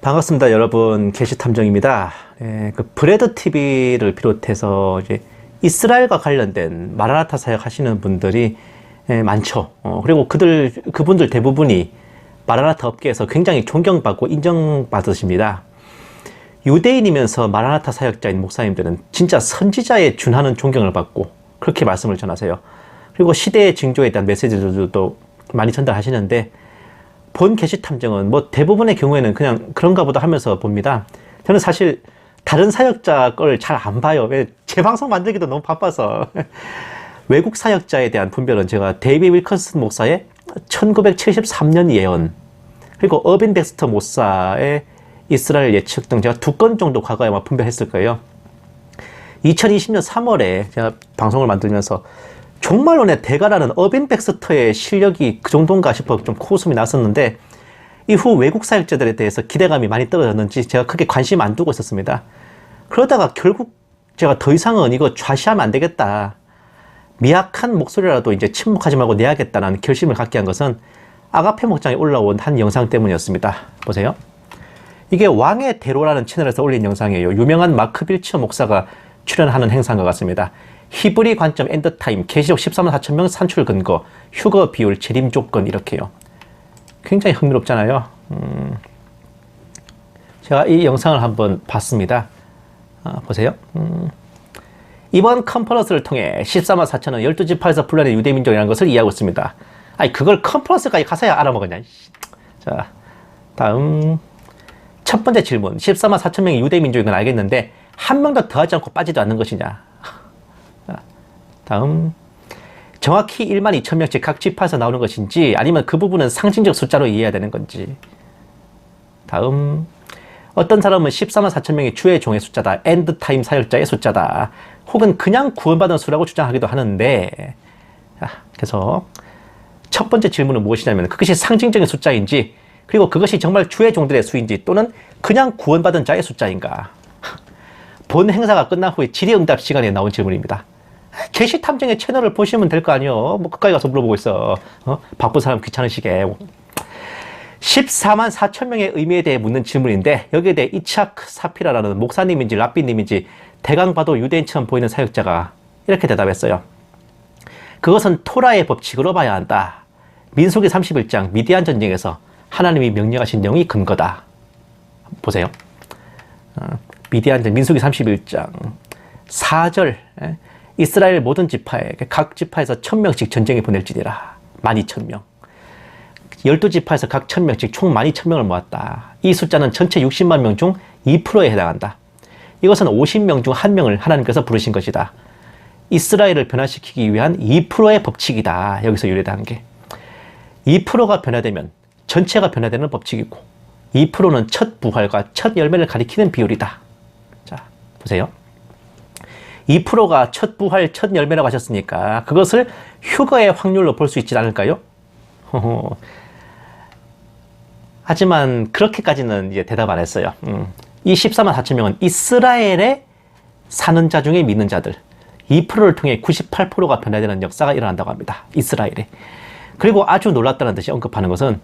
반갑습니다, 여러분. 게시탐정입니다. 그 브레드 TV를 비롯해서 이제 이스라엘과 관련된 마라나타 사역 하시는 분들이 많죠. 그리고 그분들 대부분이 마라나타 업계에서 굉장히 존경받고 인정받으십니다. 유대인이면서 마라나타 사역자인 목사님들은 진짜 선지자에 준하는 존경을 받고 그렇게 말씀을 전하세요. 그리고 시대의 징조에 대한 메시지들도 많이 전달하시는데, 본 게시탐정은 뭐 대부분의 경우에는 그냥 그런가 보다 하면서 봅니다. 저는 사실 다른 사역자 걸 잘 안 봐요. 왜? 제 방송 만들기도 너무 바빠서. 외국 사역자에 대한 분별은 제가 데이비 윌커슨 목사의 1973년 예언, 그리고 어빈 덱스터 목사의 이스라엘 예측 등 제가 2건 정도 과거에 아마 분별했을 거예요. 2020년 3월에 제가 방송을 만들면서 정말로 내 대가라는 어빈 덱스터의 실력이 그 정도인가 싶어 좀 코웃음이 났었는데, 이후 외국 사역자들에 대해서 기대감이 많이 떨어졌는지 제가 크게 관심 안 두고 있었습니다. 그러다가 결국 제가 더 이상은 이거 좌시하면 안 되겠다, 미약한 목소리라도 이제 침묵하지 말고 내야겠다는 결심을 갖게 한 것은 아가페 목장에 올라온 한 영상 때문이었습니다. 보세요. 이게 왕의 대로라는 채널에서 올린 영상이에요. 유명한 마크 빌처 목사가 출연하는 행사인 것 같습니다. 히브리 관점 엔드타임, 계시록 14만 4천 명 산출 근거, 휴거 비율, 재림 조건, 이렇게요. 굉장히 흥미롭잖아요. 제가 이 영상을 한번 봤습니다. 보세요. 이번 컨퍼런스를 통해 14만 4천은 12지파에서 불러낸 유대민족이라는 것을 이해하고 있습니다. 아니, 그걸 컨퍼런스까지 가서야 알아먹었냐. 자, 다음. 첫 번째 질문. 14만 4천 명의 유대민족인 건 알겠는데 한 명도 더하지 않고 빠지도 않는 것이냐. 다음. 정확히 1만 2천 명씩 각 지파에서 나오는 것인지, 아니면 그 부분은 상징적 숫자로 이해해야 되는 건지. 다음. 어떤 사람은 14만 4천 명이 주의 종의 숫자다, 엔드타임 사역자의 숫자다, 혹은 그냥 구원받은 수라고 주장하기도 하는데, 그래서 첫 번째 질문은 무엇이냐면, 그것이 상징적인 숫자인지, 그리고 그것이 정말 주의 종들의 수인지, 또는 그냥 구원받은 자의 숫자인가. 본 행사가 끝난 후에 질의응답 시간에 나온 질문입니다. 게시탐정의 채널을 보시면 될 거 아니요. 뭐 끝까지 가서 물어보고 있어. 바쁜 사람 귀찮으시게. 14만 4천 명의 의미에 대해 묻는 질문인데, 여기에 대해 이차크 사피라라는 목사님인지 랍비님인지 대강 봐도 유대인처럼 보이는 사역자가 이렇게 대답했어요. 그것은 토라의 법칙으로 봐야 한다. 민수기 31장 미디안 전쟁에서 하나님이 명령하신 영이 근거다. 보세요. 미디안 전 민수기 31장 4절. 이스라엘 모든 지파에 각 지파에서 1000명씩 전쟁에 보낼지니라. 12,000명. 12지파에서 각 1000명씩 총 12,000명을 모았다. 이 숫자는 전체 60만 명 중 2%에 해당한다. 이것은 50명 중 1명을 하나님께서 부르신 것이다. 이스라엘을 변화시키기 위한 2%의 법칙이다. 여기서 유래된 게. 2%가 변화되면 전체가 변화되는 법칙이고, 2%는 첫 부활과 첫 열매를 가리키는 비율이다. 자, 보세요. 2%가 첫 부활, 첫 열매라고 하셨으니까 그것을 휴거의 확률로 볼 수 있지 않을까요? 하지만 그렇게까지는 이제 대답 안 했어요. 이 14만 4천 명은 이스라엘에 사는 자 중에 믿는 자들, 2%를 통해 98%가 변화되는 역사가 일어난다고 합니다. 이스라엘에. 그리고 아주 놀랍다는 듯이 언급하는 것은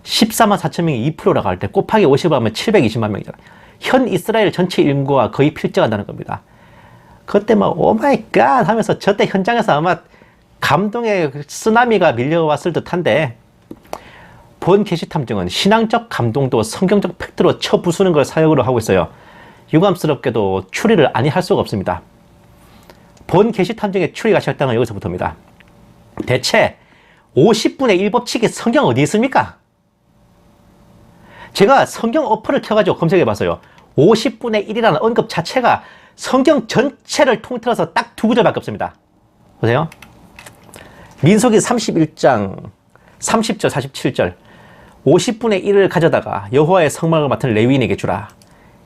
14만 4천 명이 2%라고 할 때 곱하기 50을 하면 720만 명이잖아요. 현 이스라엘 전체 인구와 거의 필적한다는 겁니다. 그때 막 오마이갓 하면서 저때 현장에서 아마 감동의 쓰나미가 밀려왔을 듯한데, 본 게시탐정은 신앙적 감동도 성경적 팩트로 쳐부수는 걸 사역으로 하고 있어요. 유감스럽게도 추리를 아니 할 수가 없습니다. 본 게시탐정의 추리가 시작된 건 여기서부터입니다. 대체 50분의 1 법칙이 성경 어디 있습니까? 제가 성경 어플을 켜가지고 검색해봤어요. 50분의 1이라는 언급 자체가 성경 전체를 통틀어서 딱 2구절밖에 없습니다. 보세요. 민수기 31장 30절 47절. 50분의 1을 가져다가 여호와의 성막을 맡은 레위인에게 주라.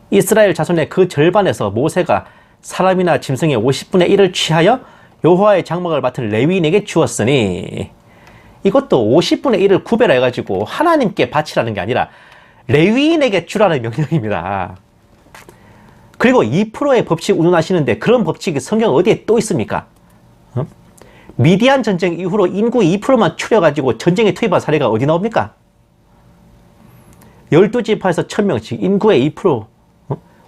이스라엘 자손의 그 절반에서 모세가 사람이나 짐승의 50분의 1을 취하여 여호와의 장막을 맡은 레위인에게 주었으니, 이것도 50분의 1을 구별해가지고 하나님께 바치라는 게 아니라 레위인에게 주라는 명령입니다. 그리고 2%의 법칙 운운하시는데 그런 법칙이 성경 어디에 또 있습니까? 미디안 전쟁 이후로 인구 2%만 추려가지고 전쟁에 투입한 사례가 어디 나옵니까? 12지파에서 1000명씩 인구의 2%,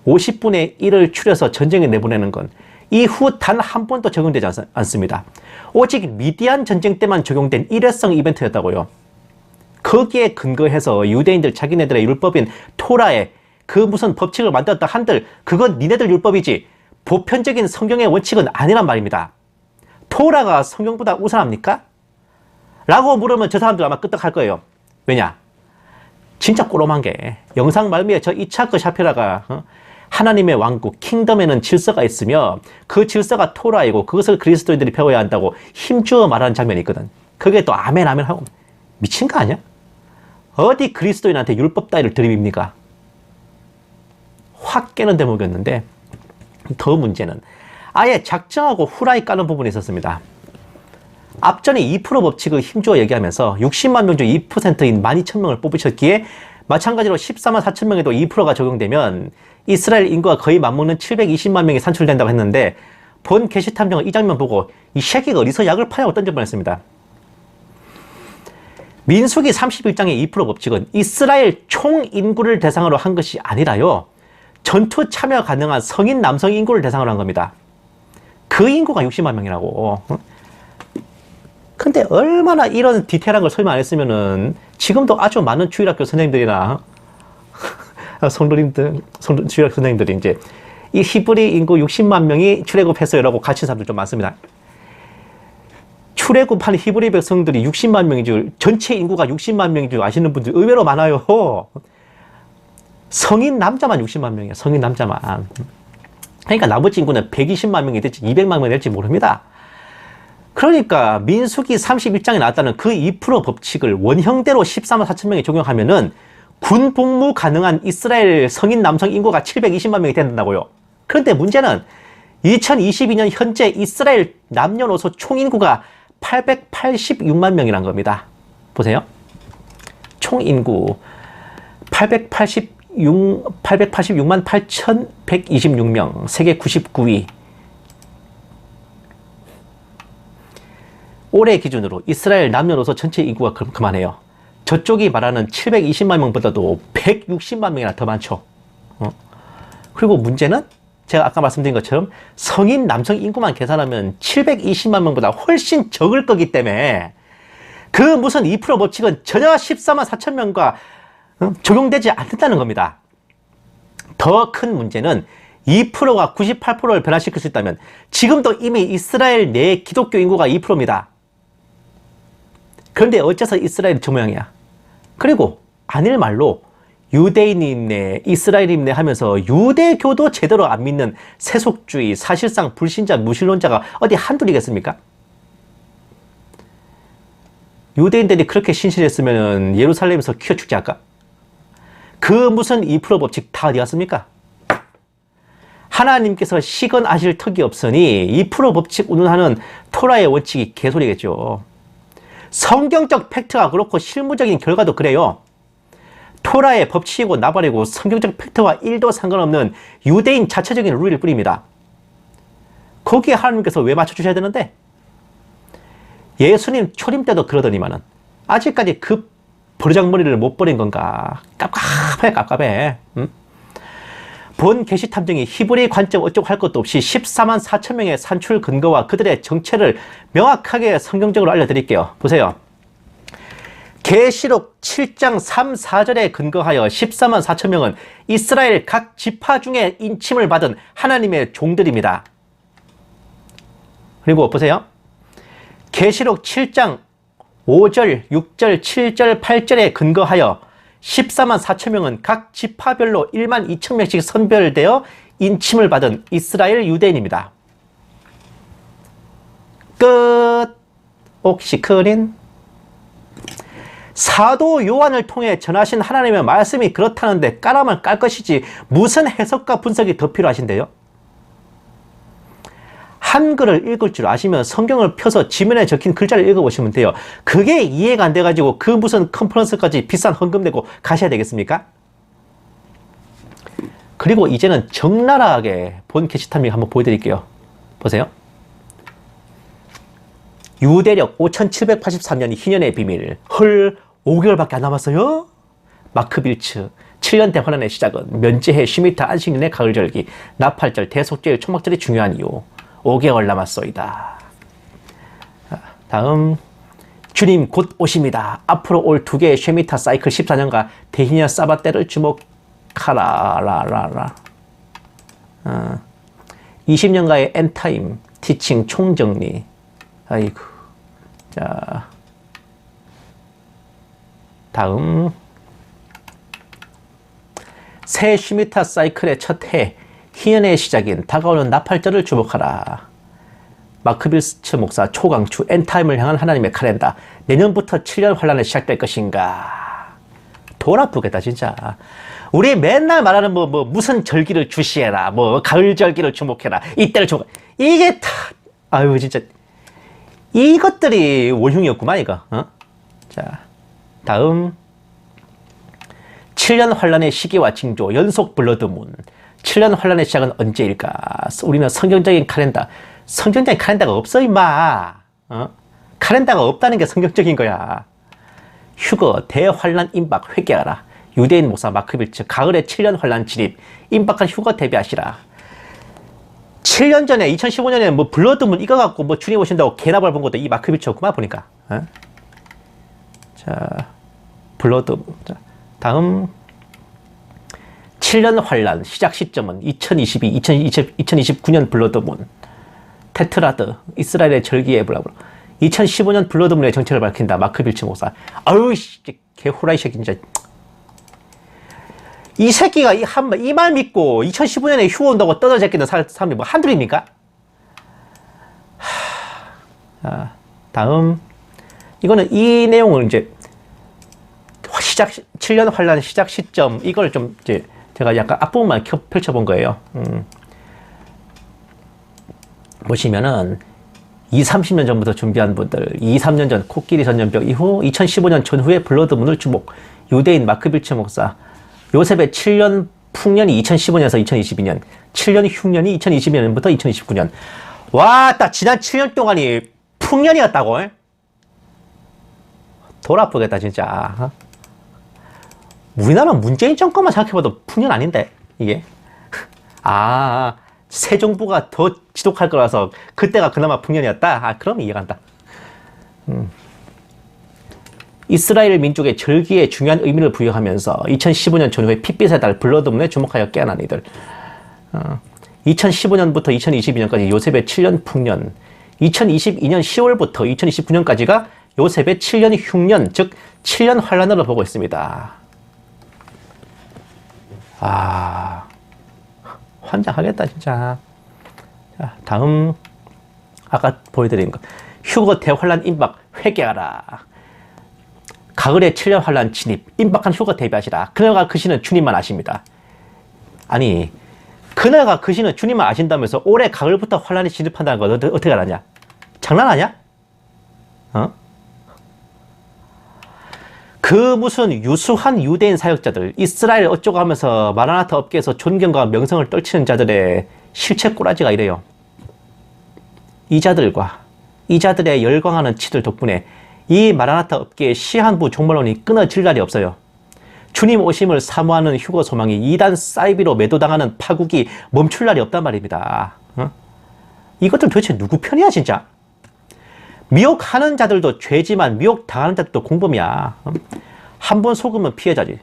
50분의 1을 추려서 전쟁에 내보내는 건 이후 단 한 번도 적용되지 않습니다. 오직 미디안 전쟁 때만 적용된 일회성 이벤트였다고요. 거기에 근거해서 유대인들 자기네들의 율법인 토라에 그 무슨 법칙을 만들었다 한들 그건 니네들 율법이지 보편적인 성경의 원칙은 아니란 말입니다. 토라가 성경보다 우선합니까? 라고 물으면 저 사람들 아마 끄떡할 거예요. 왜냐? 진짜 꼬롬한 게 영상 말미에 저 이차크 샤피라가 하나님의 왕국 킹덤에는 질서가 있으며 그 질서가 토라이고 그것을 그리스도인들이 배워야 한다고 힘주어 말하는 장면이 있거든. 그게 또 아멘 아멘 하고 미친 거 아니야? 어디 그리스도인한테 율법 따위를 드립입니까? 확 깨는 대목이었는데 더 문제는 아예 작정하고 후라이 까는 부분이 있었습니다. 앞전에 2% 법칙을 힘주어 얘기하면서 60만 명 중 2%인 12,000명을 뽑으셨기에 마찬가지로 14만 4천 명에도 2%가 적용되면 이스라엘 인구가 거의 맞먹는 720만 명이 산출된다고 했는데 본 게시탐정은 이 장면 보고 이 새끼가 어디서 약을 파냐고 던져버렸습니다. 민수기 31장의 2% 법칙은 이스라엘 총 인구를 대상으로 한 것이 아니라요. 전투 참여 가능한 성인 남성 인구를 대상으로 한 겁니다. 그 인구가 60만 명이라고. 근데 얼마나 이런 디테일한 걸 설명 안 했으면은 지금도 아주 많은 주일학교 선생님들이나 성도님들, 주일학교 선생님들이 이제 이 히브리 인구 60만 명이 출애굽했어요라고 가르친 사람들 좀 많습니다. 출애굽한 히브리 백성들이 60만 명인 줄, 전체 인구가 60만 명인 줄 아시는 분들 의외로 많아요. 성인 남자만 60만 명이에요. 성인 남자만. 그러니까 나머지 인구는 120만 명이 될지 200만 명이 될지 모릅니다. 그러니까 민수기 31장에 나왔다는 그 2% 법칙을 원형대로 14만 4천 명에 적용하면은 군 복무 가능한 이스라엘 성인 남성 인구가 720만 명이 된다고요. 그런데 문제는 2022년 현재 이스라엘 남녀노소 총 인구가 886만 명이란 겁니다. 보세요. 총 인구 886만 8,126명, 세계 99위. 올해 기준으로 이스라엘 남녀노소 전체 인구가 그만해요. 저쪽이 말하는 720만 명보다도 160만 명이나 더 많죠. 그리고 문제는 제가 아까 말씀드린 것처럼 성인 남성 인구만 계산하면 720만 명보다 훨씬 적을 거기 때문에 그 무슨 2% 법칙은 전혀 14만 4천 명과 적용되지 않는다는 겁니다. 더 큰 문제는 2%가 98%를 변화시킬 수 있다면 지금도 이미 이스라엘 내 기독교 인구가 2%입니다. 그런데 어째서 이스라엘이 저 모양이야? 그리고 아닐 말로 유대인이 있네, 이스라엘이 있네 하면서 유대교도 제대로 안 믿는 세속주의, 사실상 불신자, 무신론자가 어디 한둘이겠습니까? 유대인들이 그렇게 신실했으면 예루살렘에서 키워 축제할까? 그 무슨 2% 법칙 다 어디 갔습니까? 하나님께서 시건하실 턱이 없으니 2% 법칙 운운하는 토라의 원칙이 개소리겠죠. 성경적 팩트가 그렇고 실무적인 결과도 그래요. 토라의 법칙이고 나발이고 성경적 팩트와 1도 상관없는 유대인 자체적인 룰일 뿐입니다. 거기에 하나님께서 왜 맞춰주셔야 되는데? 예수님 초림 때도 그러더니만은 아직까지 그 버르장머리를 못 버린 건가? 깝깝해. 응? 본 게시탐정이 히브리 관점 어쩌고 할 것도 없이 14만 4천 명의 산출 근거와 그들의 정체를 명확하게 성경적으로 알려드릴게요. 보세요. 계시록 7장 3, 4절에 근거하여 14만 4천 명은 이스라엘 각 지파 중에 인침을 받은 하나님의 종들입니다. 그리고 보세요. 계시록 7장 5절, 6절, 7절, 8절에 근거하여 14만 4천 명은 각 지파별로 1만 2천 명씩 선별되어 인침을 받은 이스라엘 유대인입니다. 끝. 옥시크린. 사도 요한을 통해 전하신 하나님의 말씀이 그렇다는데 까라면 깔 것이지 무슨 해석과 분석이 더 필요하신데요? 한글을 읽을 줄 아시면 성경을 펴서 지면에 적힌 글자를 읽어보시면 돼요. 그게 이해가 안 돼가지고 그 무슨 컨퍼런스까지 비싼 헌금 내고 가셔야 되겠습니까? 그리고 이제는 적나라하게 본 게시탐정 한번 보여드릴게요. 보세요. 유대력 5783년이 희년의 비밀. 헐, 5개월밖에 안 남았어요? 마크 빌츠 7년 대환란의 시작은 면제해 쉬미타 안식년의 가을절기 나팔절 대속절 초막절이 중요한 이유 5개월 남았소이다. 다음 주님 곧 오십니다. 앞으로 올 2개의 쉐미타 사이클 14년과 대희년 사바 때를 주목하라. 20년가의 엔타임 티칭 총정리. 아이고. 자, 다음 새 쉐미타 사이클의 첫 해 희년의 시작인 다가오는 나팔절을 주목하라. 마크 빌츠 목사 초강추 엔타임을 향한 하나님의 카렌다. 내년부터 7년 환란이 시작될 것인가. 돌아프겠다 진짜. 우리 맨날 말하는 무슨 절기를 주시해라. 가을 절기를 주목해라. 이때를 주목. 이게 다 아유 진짜 이것들이 원흉이었구만 이거. 자 다음 7년 환란의 시기와 징조 연속 블러드문. 7년 환란의 시작은 언제일까? 우리는 성경적인 카렌다. 성경적인 카렌다가 없어 임마. 카렌다가 없다는 게 성경적인 거야. 휴거 대환란 임박 회개하라. 유대인 목사 마크 빌츠 가을에 7년 환란 진입 임박한 휴거 대비하시라. 7년 전에 2015년에 블러드문 이거 갖고 주님 오신다고 개나 밟은 것도 이 마크 빌츠였구만 보니까. 자 블러드문. 자, 다음 7년 환란 시작 시점은 2029년 블러드문. 테트라드 이스라엘의 절기에 블라블라 2015년 블러드문의 정체를 밝힌다. 마크 빌츠 목사. 아유 개호라이 새끼 진짜. 이 새끼가 이 말 믿고 2015년에 휴가 온다고 떠들어제끼는 사람이 한둘입니까? 다음 이거는 이 내용을 이제 7년 환란 시작 시점 이걸 좀 이제 제가 약간 앞부분만 펼쳐본 거예요. 보시면은 30년 전부터 준비한 분들 3년 전 코끼리 전염병 이후 2015년 전후의 블러드문을 주목. 유대인 마크 빌츠 목사 요셉의 7년 풍년이 2015년에서 2022년 7년 흉년이 2020년부터 2029년. 와, 딱 지난 7년 동안이 풍년이었다고? 돌아프겠다 진짜. 우리나라 문재인 정권만 생각해봐도 풍년 아닌데 이게. 새 정부가 더 지독할 거라서 그때가 그나마 풍년이었다? 그럼 이해간다. 이스라엘 민족의 절기에 중요한 의미를 부여하면서 2015년 전후의 핏빛의 달 블러드문에 주목하여 깨어난 이들. 2015년부터 2022년까지 요셉의 7년 풍년, 2022년 10월부터 2029년까지가 요셉의 7년 흉년, 즉 7년 환란으로 보고 있습니다. 환장하겠다 진짜. 자, 다음 아까 보여드린 거 휴거 대환란 임박 회개하라. 가을에 7년 환란 진입 임박한 휴거 대비하시라. 그날과 그 시는 주님만 아십니다. 아니 그날과 그 시는 주님만 아신다면서 올해 가을부터 환란이 진입한다는 거 어떻게 알았냐? 장난하냐? 그 무슨 유수한 유대인 사역자들 이스라엘 어쩌고 하면서 마라나타 업계에서 존경과 명성을 떨치는 자들의 실체 꼬라지가 이래요. 이 자들의 열광하는 치들 덕분에 이 마라나타 업계의 시한부 종말론이 끊어질 날이 없어요. 주님 오심을 사모하는 휴거 소망이 이단 사이비로 매도당하는 파국이 멈출 날이 없단 말입니다. 이것들 도대체 누구 편이야 진짜? 미혹하는 자들도 죄지만 미혹당하는 자들도 공범이야. 한 번 속으면 피해자지.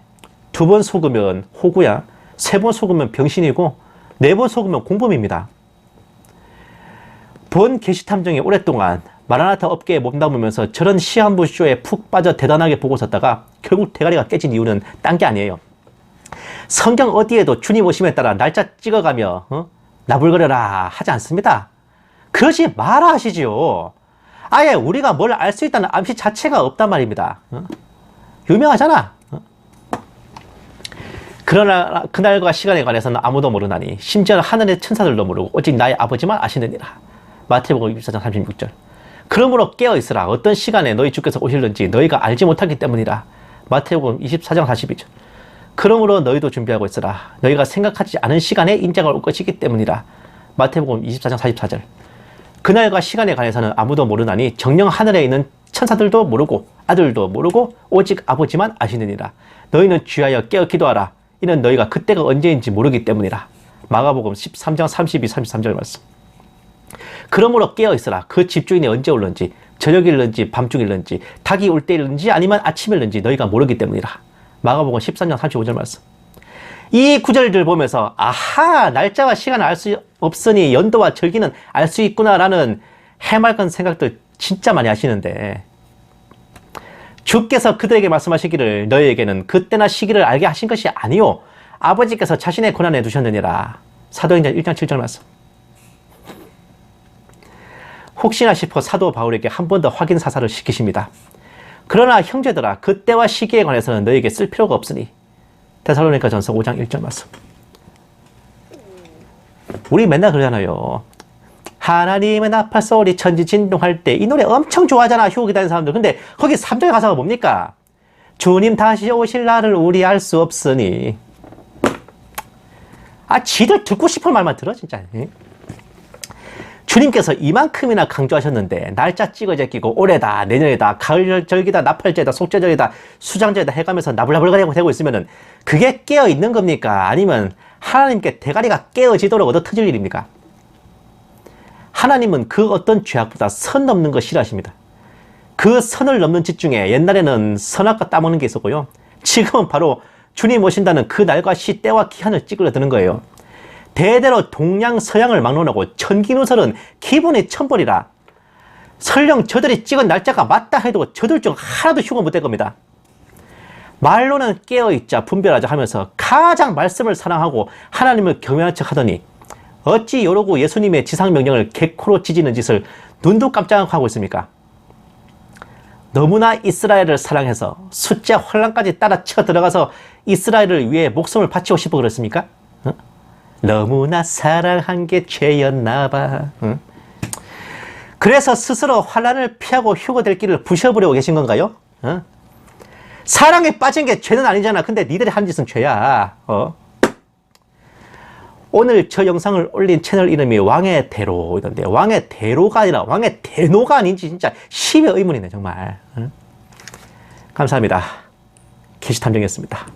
2번 속으면 호구야. 3번 속으면 병신이고 4번 속으면 공범입니다. 본 게시탐정이 오랫동안 마라나타 업계에 몸담으면서 저런 시한부 쇼에 푹 빠져 대단하게 보고 섰다가 결국 대가리가 깨진 이유는 딴 게 아니에요. 성경 어디에도 주님 오심에 따라 날짜 찍어가며 나불거려라 하지 않습니다. 그러지 마라 하시지요. 아예 우리가 뭘 알 수 있다는 암시 자체가 없단 말입니다. 유명하잖아. 그러나 그날과 시간에 관해서는 아무도 모르나니 심지어 하늘의 천사들도 모르고 오직 나의 아버지만 아시느니라. 마태복음 24장 36절. 그러므로 깨어있으라. 어떤 시간에 너희 주께서 오실는지 너희가 알지 못하기 때문이라. 마태복음 24장 42절. 그러므로 너희도 준비하고 있으라. 너희가 생각하지 않은 시간에 인자가 올 것이기 때문이라. 마태복음 24장 44절. 그날과 시간에 관해서는 아무도 모르나니 정녕 하늘에 있는 천사들도 모르고 아들도 모르고 오직 아버지만 아시느니라. 너희는 귀하여 깨어 기도하라. 이는 너희가 그때가 언제인지 모르기 때문이라. 마가복음 13장 32, 33절 말씀. 그러므로 깨어 있으라. 그 집주인이 언제 올는지, 저녁일는지 밤중일는지, 닭이 올 때일는지 아니면 아침일는지 너희가 모르기 때문이라. 마가복음 13장 35절 말씀. 이 구절들 보면서 아하, 날짜와 시간을 알 수 없으니 연도와 절기는 알 수 있구나라는 해맑은 생각들 진짜 많이 하시는데, 주께서 그들에게 말씀하시기를 너희에게는 그때나 시기를 알게 하신 것이 아니요 아버지께서 자신의 권한에 두셨느니라. 사도행전 1장 7절 말씀. 혹시나 싶어 사도 바울에게 한 번 더 확인 사살을 시키십니다. 그러나 형제들아, 그때와 시기에 관해서는 너희에게 쓸 필요가 없으니. 데살로니가 전서 5장 1절 말씀. 우리 맨날 그러잖아요. 하나님의 나팔 소리 천지 진동할 때 이 노래 엄청 좋아하잖아, 휴거 기다리는 사람들. 근데 거기 3절 가사가 뭡니까? 주님 다시 오실 날을 우리 알 수 없으니. 지들 듣고 싶은 말만 들어 진짜. 주님께서 이만큼이나 강조하셨는데 날짜 찍어 제끼고 올해다 내년이다 가을 절기다 나팔절이다 속죄절이다 수장절이다 해가면서 나불나불거리고 되고 있으면은 그게 깨어 있는 겁니까? 아니면 하나님께 대가리가 깨어지도록 얻어 터질 일입니까? 하나님은 그 어떤 죄악보다 선 넘는 거 싫어하십니다. 그 선을 넘는 짓 중에 옛날에는 선악과 따먹는 게 있었고요. 지금은 바로 주님 오신다는 그 날과 시 때와 기한을 찌그러드는 거예요. 대대로 동양 서양을 막론하고 천기누설은 기본이 천벌이라. 설령 저들이 찍은 날짜가 맞다 해도 저들 중 하나도 휴거 못될 겁니다. 말로는 깨어있자 분별하자 하면서 가장 말씀을 사랑하고 하나님을 경외하는 척 하더니 어찌 이러고 예수님의 지상명령을 개코로 찢는 짓을 눈도 깜짝 하고 있습니까? 너무나 이스라엘을 사랑해서 숫자 환란까지 따라 쳐 들어가서 이스라엘을 위해 목숨을 바치고 싶어 그랬습니까? 너무나 사랑한 게 죄였나 봐. 그래서 스스로 환란을 피하고 휴거될 길을 부셔버리고 계신 건가요? 사랑에 빠진 게 죄는 아니잖아. 근데 니들이 한 짓은 죄야. 오늘 저 영상을 올린 채널 이름이 왕의 대로이던데 왕의 대로가 아니라 왕의 대노가 아닌지 진짜 심의 의문이네 정말. 감사합니다. 게시탐정이었습니다.